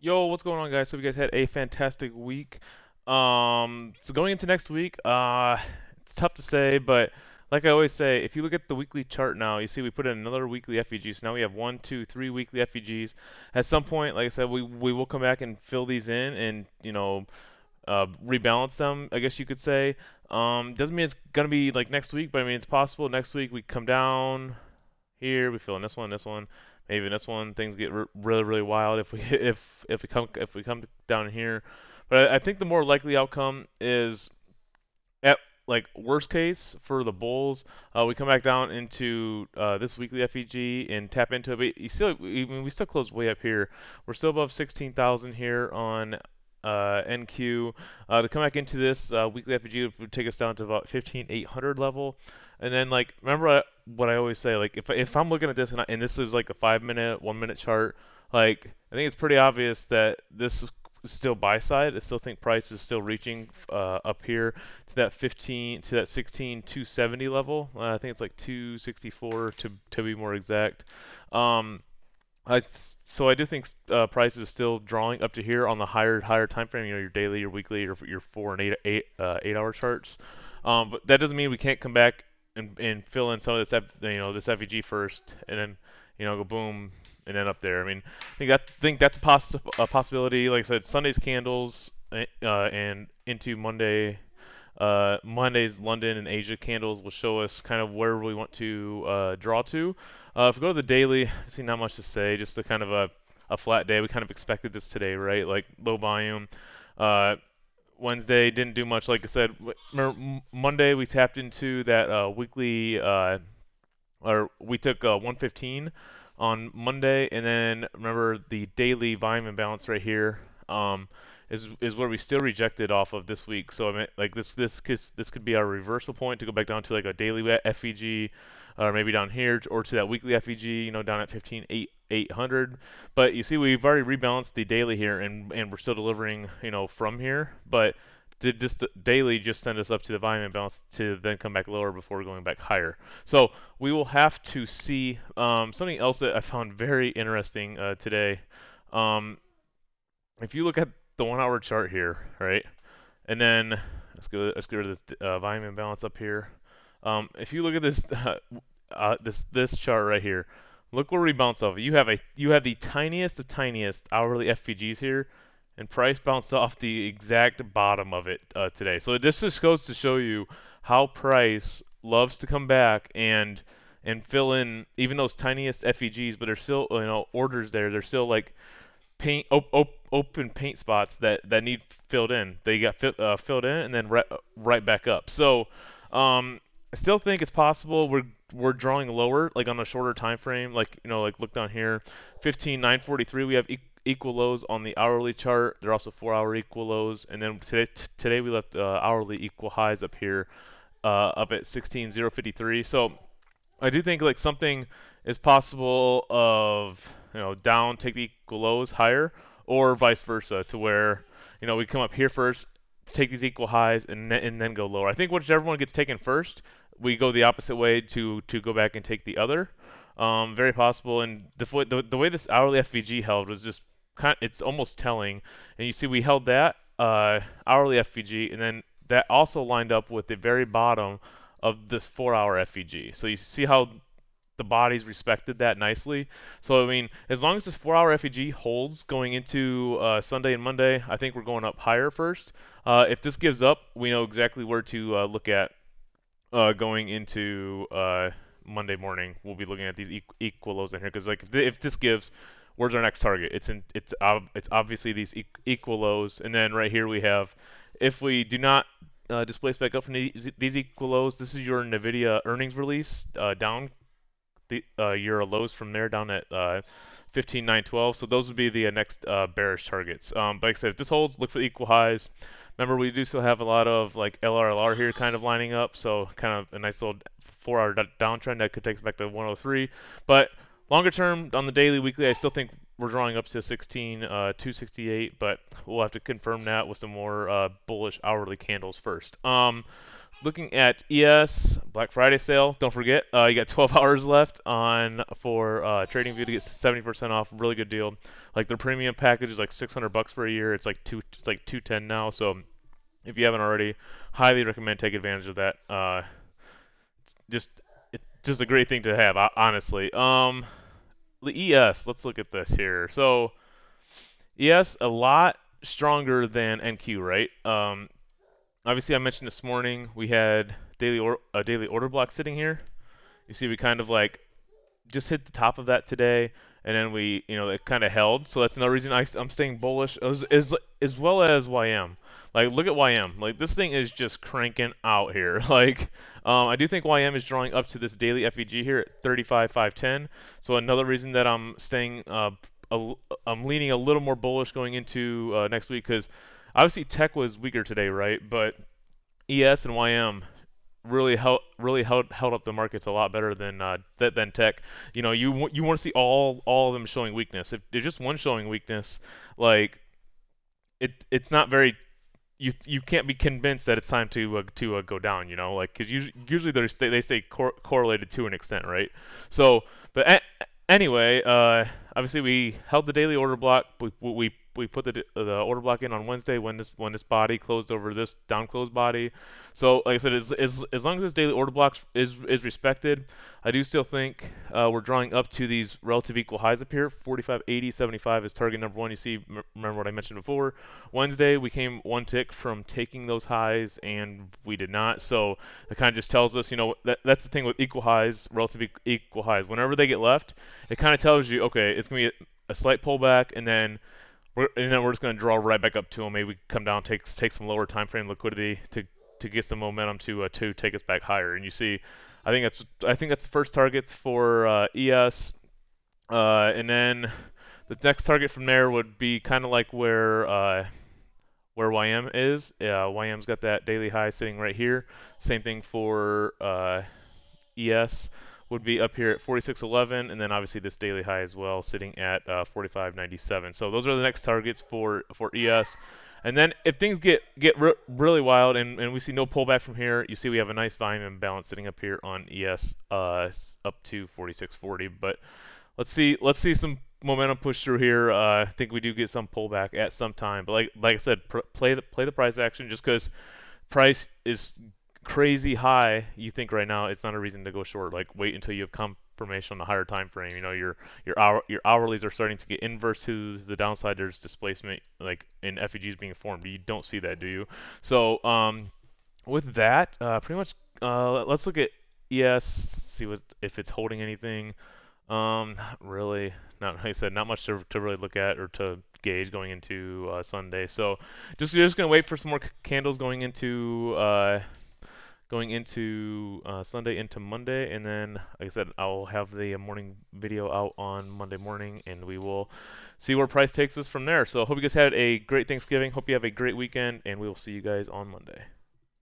Yo, what's going on, guys? Hope you guys had a fantastic week. So going into next week, it's tough to say, but like I always say, if you look at the weekly chart now, you see we put in another weekly FEG. So now we have one, two, three weekly FEGs. At some point, like I said, we will come back and fill these in and rebalance them, I guess you could say. Doesn't mean it's gonna be like next week, but I mean it's possible. Next week we come down here, we fill in this one, maybe in this one things get really really wild if we if we come down here. But I think the more likely outcome is at like worst case for the Bulls, we come back down into this weekly FEG and tap into it. But you still, we still close way up here. We're still above 16,000 here on NQ. To come back into this weekly FEG would take us down to about 15,800 level. And then like remember what I always say, like if I'm looking at this and this is like a 5 minute, 1 minute chart, like I think it's pretty obvious that this is still buy side. I still think price is still reaching up here to that 15 to that 16,270 level. I think it's like 264 to be more exact. Um, so I do think price is still drawing up to here on the higher time frame. You know, your daily, your weekly, your 4 and 8 hour charts. But that doesn't mean we can't come back and fill in some of this FEG first, and then go boom and then up there. I mean, I think that's a possibility. Like I said, Sunday's candles and into Monday's London and Asia candles will show us kind of where we want to draw to. If we go to the daily, I see not much to say, just a kind of a flat day. We kind of expected this today, right? Like low volume. Uh, Wednesday didn't do much. Like I said, Monday we tapped into that weekly, or we took 115 on Monday, and then remember the daily volume imbalance right here. Is where we still rejected off of this week. So I mean, like this could be our reversal point to go back down to like a daily FEG, or maybe down here, or to that weekly FEG, down at 15,800. But you see, we've already rebalanced the daily here, and we're still delivering, from here. But did this daily just send us up to the volume imbalance to then come back lower before going back higher? So we will have to see. Something else that I found very interesting today. Um, if you look at the 1 hour chart here, right, and then let's go to this volume imbalance up here. If you look at this this chart right here, look where we bounce off. You have the tiniest of tiniest hourly FPGs here, and price bounced off the exact bottom of it today. So this just goes to show you how price loves to come back and fill in even those tiniest FEGs, but there's still orders there. They're still like open paint spots that need filled in. They got filled in and then right back up. So I still think it's possible we're drawing lower, like on a shorter time frame. Like like look down here, 15,943. We have equal lows on the hourly chart. They're also 4 hour equal lows, and then today we left hourly equal highs up here, up at 16,053. So I do think like something is possible of down take the equal lows higher, or vice versa, to where we come up here first, take these equal highs, and then go lower. I think whichever one gets taken first, we go the opposite way to go back and take the other. Very possible. And the way this hourly FVG held was just it's almost telling. And you see we held that hourly FVG, and then that also lined up with the very bottom of this 4 hour FVG. So you see how the bodies respected that nicely. So I mean, as long as this 4 hour FEG holds going into Sunday and Monday, I think we're going up higher first. If this gives up, we know exactly where to look at going into Monday morning. We'll be looking at these equal lows in here because like if this gives, where's our next target? It's obviously these equal lows, and then right here we have, if we do not displace back up from these equal lows, this is your NVIDIA earnings release down your lows from there down at 15,912. So those would be the next bearish targets. But like I said, if this holds, look for the equal highs. Remember, we do still have a lot of like LRLR here kind of lining up, so kind of a nice little 4 hour downtrend that could take us back to 103. But longer term on the daily, weekly, I still think we're drawing up to 268, but we'll have to confirm that with some more bullish hourly candles first. Looking at ES Black Friday sale, don't forget, you got 12 hours left on for TradingView to get 70% off. Really good deal. Like their premium package is like 600 bucks for a year. It's like 210 now. So if you haven't already, highly recommend take advantage of that. Just it's just a great thing to have, honestly. The ES, let's look at this here. So ES a lot stronger than NQ, right? Obviously I mentioned this morning we had a daily order block sitting here. You see we kind of like just hit the top of that today, and then it kind of held. So that's another reason I'm staying bullish, as well as YM. Like, look at YM. Like, this thing is just cranking out here. Like, I do think YM is drawing up to this daily FEG here at 35,510. So another reason that I'm staying, I'm leaning a little more bullish going into next week because obviously tech was weaker today, right? But ES and YM really held up the markets a lot better than than tech. You want to see all of them showing weakness. If there's just one showing weakness, like it's not very you can't be convinced that it's time to go down. Like because usually they stay correlated to an extent, right? So, but anyway, obviously we held the daily order block. We put the order block in on Wednesday when this body closed over this down closed body. So like I said, as long as this daily order block is respected, I do still think we're drawing up to these relative equal highs up here. 45, 80, 75 is target number one. You see, remember what I mentioned before. Wednesday we came one tick from taking those highs, and we did not. So it kind of just tells us, that's the thing with equal highs, relative equal highs. Whenever they get left, it kind of tells you, okay, it's gonna be a slight pullback, and then we're just going to draw right back up to them. Maybe we come down, take some lower time frame liquidity to get some momentum to take us back higher. And you see, I think that's the first target for ES, and then the next target from there would be kind of like where YM is. YM's got that daily high sitting right here. Same thing for ES would be up here at 46.11, and then obviously this daily high as well, sitting at 45.97. So those are the next targets for ES. And then if things get really wild and we see no pullback from here, you see we have a nice volume imbalance sitting up here on ES up to 46.40. But let's see some momentum push through here. I think we do get some pullback at some time. But like I said, play the price action just because price is crazy high. You think right now it's not a reason to go short. Like wait until you have confirmation on the higher time frame. Your hourlies are starting to get inverse to the downside. There's displacement like in FEGs being formed. You don't see that, do you? So with that, pretty much let's look at ES. See if it's holding anything. Not really. Not like I said, not much to really look at or to gauge going into Sunday. So just gonna wait for some more candles going into Sunday into Monday, and then like I said, I'll have the morning video out on Monday morning, and we will see where price takes us from there. So hope you guys had a great Thanksgiving. Hope you have a great weekend, and we will see you guys on Monday.